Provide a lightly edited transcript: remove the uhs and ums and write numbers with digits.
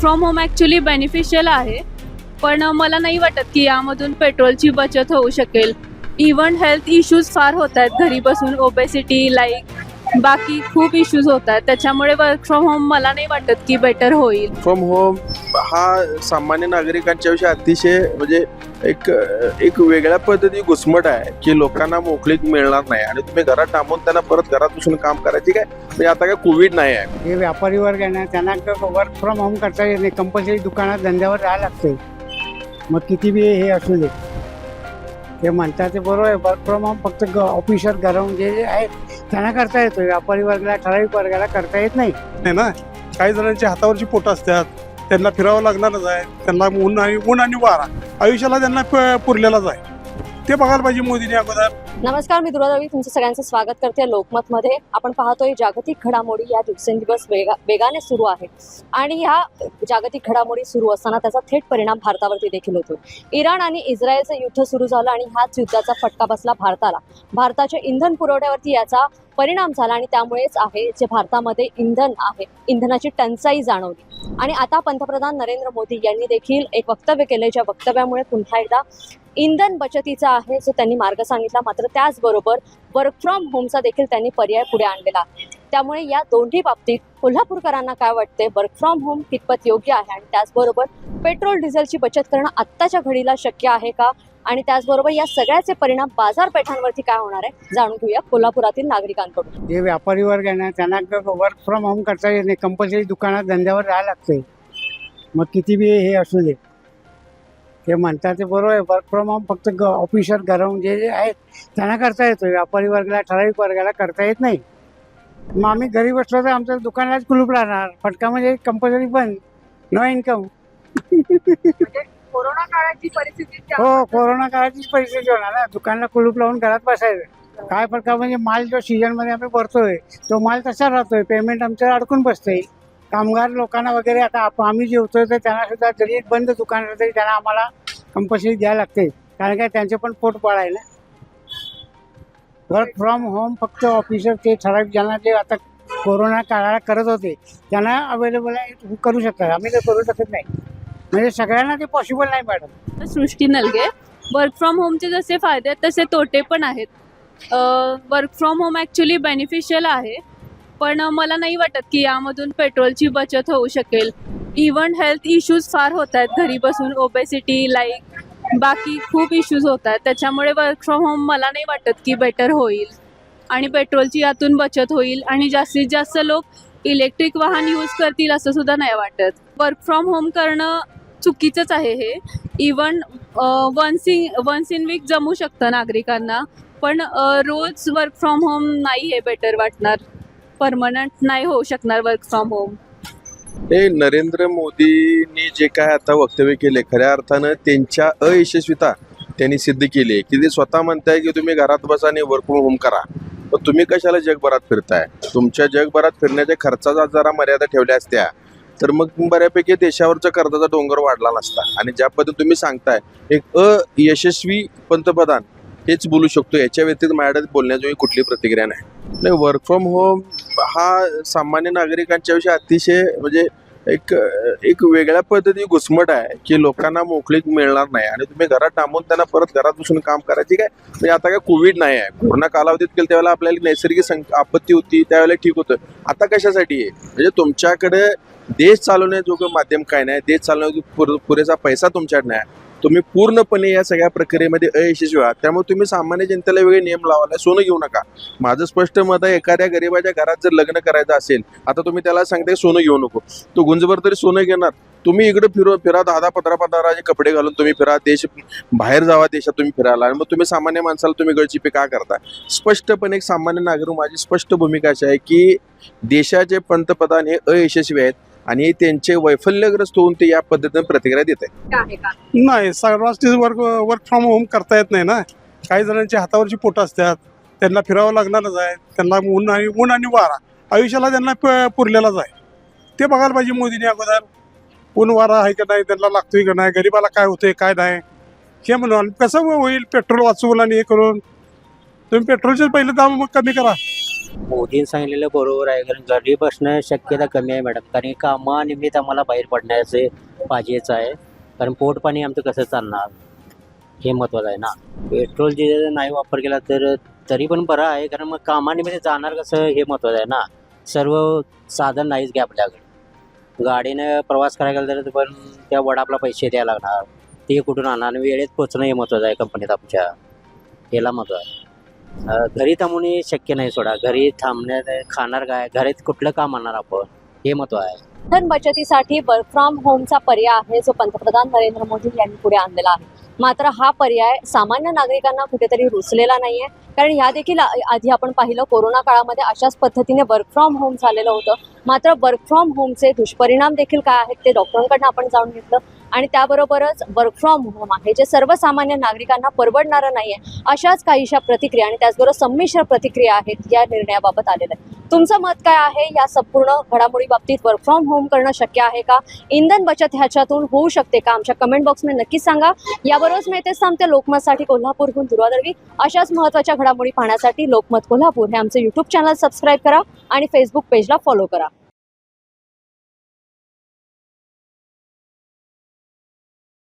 From home actually beneficial आहे, पण मला नाही वाटत की यामधून पेट्रोलची बचत होऊ शकेल. इव्हन हेल्थ इश्यूज फार होत आहेत घरी बसून, ओबेसिटी लाईक बाकी खूप इश्यूज होत आहेत. त्याच्यामुळे वर्क फ्रॉम होम मला नाही वाटत की बेटर होईल. फ्रॉम होम हा सामान्य नागरिकांच्या विषयी अतिशय म्हणजे एक वेगळ्या पद्धती घुसमट आहे की लोकांना मोकळीक मिळणार नाही आणि तुम्ही घरात थांबून त्यांना परत घरात बसून काम करायची काय म्हणजे आता काय कोविड नाही आहे. हे व्यापारी वर्ग आहे ना, त्यांना वर्क फ्रॉम होम करता येत नाही. कंपल्सरी दुकानात धंद्यावर राहायला लागते. मग किती बी हे असू दे, ते म्हणतात ते बरोबर आहे. वर्क फ्रॉम होम फक्त ऑफिसर घराहून जे आहेत त्यांना करता येतो. व्यापारी वर्गाला, ठराविक वर्गाला करता येत नाही ना. काही जणांच्या हातावरची पोटं असतात, त्यांना फिरावं लागणारच आहे. त्यांना ऊन आणि वारा आयुष्याला त्यांना पुरलेलाच आहे. ते बघायला पाहिजे मोदीने अगोदर. नमस्कार, मी दुरादेवी तुमचं सगळ्यांचं स्वागत करते लोकमतमध्ये. आपण पाहतोय जागतिक घडामोडी या दिवसेंदिवस वेगाने सुरू आहे आणि ह्या जागतिक घडामोडी सुरू असताना त्याचा थेट परिणाम भारतावरती देखील होतो. इराण आणि इस्रायलचं युद्ध सुरू झालं आणि ह्याच युद्धाचा फटका बसला भारताला. भारताच्या इंधन पुरवठ्यावरती याचा परिणाम झाला आणि त्यामुळेच आहे जे भारतामध्ये इंधन आहे, इंधनाची टंचाई जाणवली. आणि आता पंतप्रधान नरेंद्र मोदी यांनी देखील एक वक्तव्य केले, ज्या वक्तव्यामुळे पुन्हा एकदा इंधन बचतीचा आहे जो त्यांनी मार्ग सांगितला. मात्र त्याचबरोबर वर्क फ्रॉम होमचा देखील त्यांनी पर्याय पुढे आणलेला. त्यामुळे या दोन्ही बाबतीत कोल्हापूरकरांना काय वाटते, वर्क फ्रॉम होम कितपत योग्य आहे आणि त्याचबरोबर पेट्रोल डिझेलची बचत करणं आत्ताच्या घडीला शक्य आहे का, आणि त्याचबरोबर या सगळ्याचे परिणाम बाजारपेठांवरती काय होणार आहे जाणून घेऊया कोल्हापुरातील नागरिकांकडून. जे व्यापारी वर्ग आहे ना, त्यांना वर्क फ्रॉम होम करता येत नाही. कंपल्सरी दुकानात धंद्यावर राहायला लागते. मग किती बी हे असू दे, ते म्हणतात ते बरोबर आहे. वर्क फ्रॉम होम फक्त ऑफिसर घराहून जे आहेत त्यांना करता येतो. व्यापारी वर्गाला, ठराविक वर्गाला करता येत नाही. मग आम्ही घरी बसलो तर आमच्या दुकानालाच कुलूप राहणार. फटका म्हणजे कंपल्सरी बंद, नो इन्कम. कोरोना काळाची परिस्थिती हो, कोरोना काळाचीच परिस्थिती होणार ना. दुकानला कुलूप लावून घरात बसायचं. काय फरका म्हणजे माल जो सीजनमध्ये आम्ही भरतोय तो माल तसा राहतोय. पेमेंट आमचं अडकून बसतंय. कामगार लोकांना वगैरे आता आम्ही जेवतोय तर त्यांना सुद्धा जरी बंद दुकान तरी त्यांना आम्हाला कंपल्सरी द्यायला लागते, कारण काय त्यांचे पण पोट पाळायला. वर्क फ्रॉम होम फक्त ऑफिसर ते ठराविक ज्यांना जे आता कोरोना काळाला करत होते त्यांना अवेलेबल आहे, करू शकतात. आम्ही ते करू शकत नाही. म्हणजे सगळ्यांना ते पॉसिबल नाही मॅडम. सृष्टी नलगे. वर्क फ्रॉम होमचे जसे फायदे आहेत तसे तोटे पण आहेत. Work from home actually beneficial आहे, पण मला नाही वाटत की यामधून पेट्रोलची बचत होऊ शकेल. इव्हन हेल्थ इश्यूज फार होत आहेत घरी बसून, ओबेसिटी लाईक बाकी खूप इश्यूज होत आहेत. त्याच्यामुळे वर्क फ्रॉम होम मला नाही वाटत की बेटर होईल आणि पेट्रोलची यातून बचत होईल आणि जास्तीत जास्त लोक इलेक्ट्रिक वाहन यूज करतील असं सुद्धा नाही वाटत. वर्क फ्रॉम होम करणं चुकीचंच आहे हे. इवन वन्स इन वीक जमू शकतं नागरिकांना, पण रोज वर्क फ्रॉम होम नाही हे बेटर वाटणार. परमनंट नाही होऊ शकणार वर्क फ्रॉम होम. हे नरेंद्र मोदींनी जे काय आता वक्तव्य केले खऱ्या अर्थानं त्यांच्या अयशस्वीता त्यांनी सिद्ध केली आहे की ते स्वतः म्हणताय की तुम्ही घरात बसा आणि वर्क फ्रॉम होम करा. पण तुम्ही कशाला जगभरात फिरताय? तुमच्या जगभरात फिरण्याच्या खर्चाचा जरा मर्यादा ठेवल्या असत्या तर मग बऱ्यापैकी देशावरचा कर्जाचा डोंगर वाढला नसता. आणि ज्या पद्धतीने तुम्ही सांगताय एक अयशस्वी पंतप्रधान हेच बोलू शकतो, याच्या व्यतिरिक्त माझ्याकडे बोलण्याची कुठली प्रतिक्रिया नाही. वर्क फ्रॉम होम हा सामान्य नागरिकांच्या विषयी अतिशय म्हणजे एक वेगळ्या पद्धती घुसमट आहे की लोकांना मोकळीक मिळणार नाही आणि तुम्ही घरात थांबून त्यांना परत घरात बसून काम करायची काय म्हणजे आता काय कोविड नाही आहे. कोरोना कालावधीत केलं त्यावेळेला आपल्याला नैसर्गिक आपत्ती होती, त्यावेळेला ठीक होतं. आता कशासाठी आहे म्हणजे तुमच्याकडे देश चालवण्याजोगं माध्यम काय नाही, देश चालवण्याचा पुरेसा पैसा तुमच्याकडे नाही, तुम्ही पूर्णपणे या सगळ्या प्रक्रियेमध्ये अयशस्वी आहात. त्यामुळे तुम्ही सामान्य जनतेला वेगळे नियम लावायला. सोनं घेऊ नका. माझं स्पष्ट मत आहे, एखाद्या गरीबाच्या घरात जर लग्न करायचं असेल, आता तुम्ही त्याला सांगताय सोनं घेऊ नको, तो गुंजभर तरी सोनं घेणार. तुम्ही इकडे फिरा 10-15 कपडे घालून तुम्ही फिरा, देश बाहेर जावा, देशात तुम्ही फिरायला, आणि मग तुम्ही सामान्य माणसाला तुम्ही गळचिपे का करता? स्पष्टपणे एक सामान्य नागरिक माझी स्पष्ट भूमिका अशी आहे की देशाचे पंतप्रधान हे अयशस्वी आहेत आणि त्यांचे वैफल्यग्रस्त होऊन ते या पद्धतीने प्रतिक्रिया देत आहेत. नाही, सर्वांच वर्क फ्रॉम होम करता येत नाही ना. काही जणांच्या हातावरची पोटं असतात, त्यांना फिरावं लागणारच आहे. त्यांना ऊन आणि वारा आयुष्याला त्यांना पुरलेलाच आहे. ते बघायला पाहिजे मोदीने अगोदर. ऊन वारा आहे का नाही, त्यांना लागतोय का नाही, गरीबाला काय होतंय काय नाही हे म्हणून. कसं होईल पेट्रोल वाचवून आणि हे करून तुम्ही पेट्रोलचे पहिले दाम मग कमी करा. मोदींनी सांगितलेलं बरोबर आहे, कारण घरी बसणं शक्यता कमी आहे मॅडम, कारण कामानिमित्त आम्हाला बाहेर पडण्याचे पाहिजेच आहे, कारण पोट पाणी आमचं कसं चालणार हे महत्त्वाचं आहे ना. पेट्रोल जे नाही वापर केला तर तरी पण बरं आहे, कारण मग कामानिमित्त जाणार कसं हे महत्त्वाचं आहे ना. सर्व साधन नाहीच की आपल्याकडे, गाडीनं प्रवास करायला गेला तर पण त्या वडापला पैसे द्यायला लागणार, ते कुठून आणणार आणि वेळेत पोचणं हे महत्त्वाचं आहे कंपनीत आमच्या, याला महत्त्व आहे. घरी थांबून शक्य नाही, सोडा घरी थांबण्यात खाणार काय, घरात कुठलं काम आणणार आपण, हे महत्त्व आहे. धन बचतीसाठी वर्क फ्रॉम होमचा पर्याय आहे जो पंतप्रधान नरेंद्र मोदी यांनी पुढे आणलेला आहे. मात्र हा पर्याय सामान्य नागरिकांना कुठेतरी रुचलेला नाहीये, कारण ह्या देखील आधी आपण पाहिलं कोरोना काळामध्ये अशाच पद्धतीने वर्क फ्रॉम होम झालेलं होतं. मात्र वर्क फ्रॉम होमचे दुष्परिणाम देखील काय आहेत ते डॉक्टरांकडून आपण जाणून घेतलं, आणि त्याबरोबरच वर्क फ्रॉम होम आहे जे सर्वसामान्य नागरिकांना परवडणारं नाहीये, अशाच काहीशा प्रतिक्रिया आणि त्याचबरोबर संमिश्र प्रतिक्रिया आहेत या निर्णयाबाबत आलेल्या आहेत. तुमचं मत काय आहे या संपूर्ण घडामोडी बाबतीत? वर्क फ्रॉम होम करणं शक्य आहे का? इंधन बचत ह्याच्यातून होऊ शकते का? आमच्या कमेंट बॉक्समध्ये नक्कीच सांगा. याबरोबरच मी इथेच थांबते. लोकमतसाठी कोल्हापूरहून दुर्वा दळवी. अशाच महत्त्वाच्या घडामोडी पाहण्यासाठी लोकमत कोल्हापूर हे आमचं यूट्यूब चॅनल सबस्क्राईब करा आणि फेसबुक पेजला फॉलो करा.